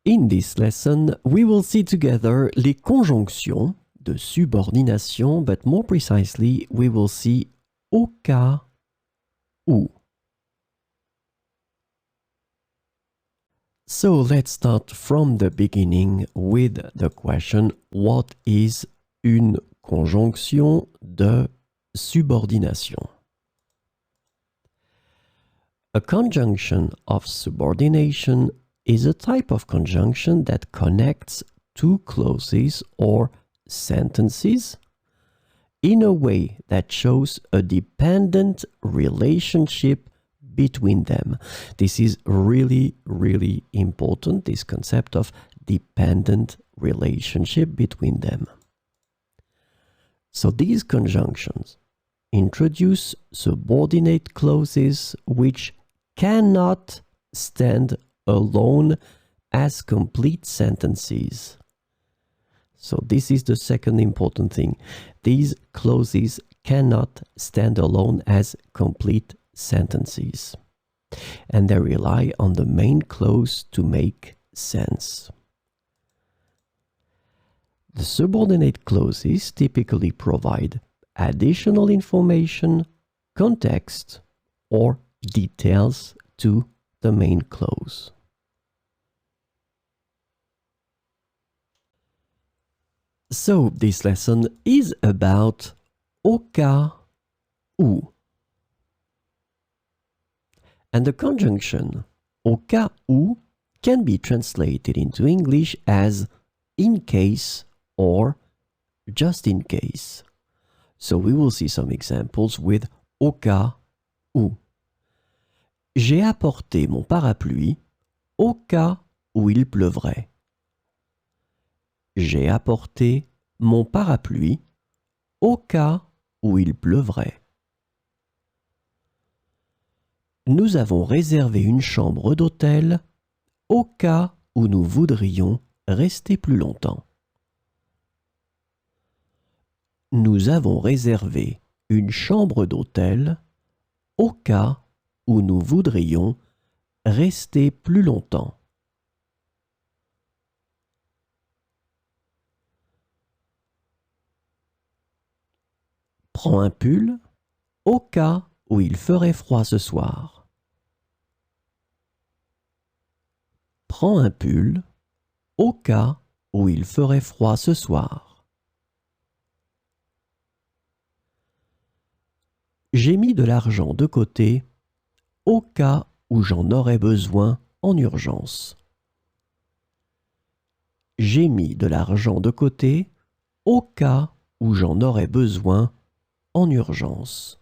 In this lesson, we will see together les conjonctions de subordination, but more precisely, we will see au cas où. So let's start from the beginning with the question, what is une conjonction de subordination? A conjunction of subordination is a type of conjunction that connects two clauses or sentences in a way that shows a dependent relationship between them. This is really, really important, this concept of dependent relationship between them. So these conjunctions introduce subordinate clauses which cannot stand alone as complete sentences. So this is the second important thing. These clauses cannot stand alone as complete sentences, and they rely on the main clause to make sense. The subordinate clauses typically provide additional information, context, or details to the main clause. So this lesson is about au cas où. And the conjunction au cas où can be translated into English as in case or just in case. So we will see some examples with au cas où. J'ai apporté mon parapluie au cas où il pleuvrait. J'ai apporté mon parapluie au cas où il pleuvrait. Nous avons réservé une chambre d'hôtel au cas où nous voudrions rester plus longtemps. Nous avons réservé une chambre d'hôtel au cas où nous voudrions rester plus longtemps. Prends un pull au cas où il ferait froid ce soir. Prends un pull au cas où il ferait froid ce soir. J'ai mis de l'argent de côté au cas où j'en aurais besoin en urgence. J'ai mis de l'argent de côté au cas où j'en aurais besoin en urgence.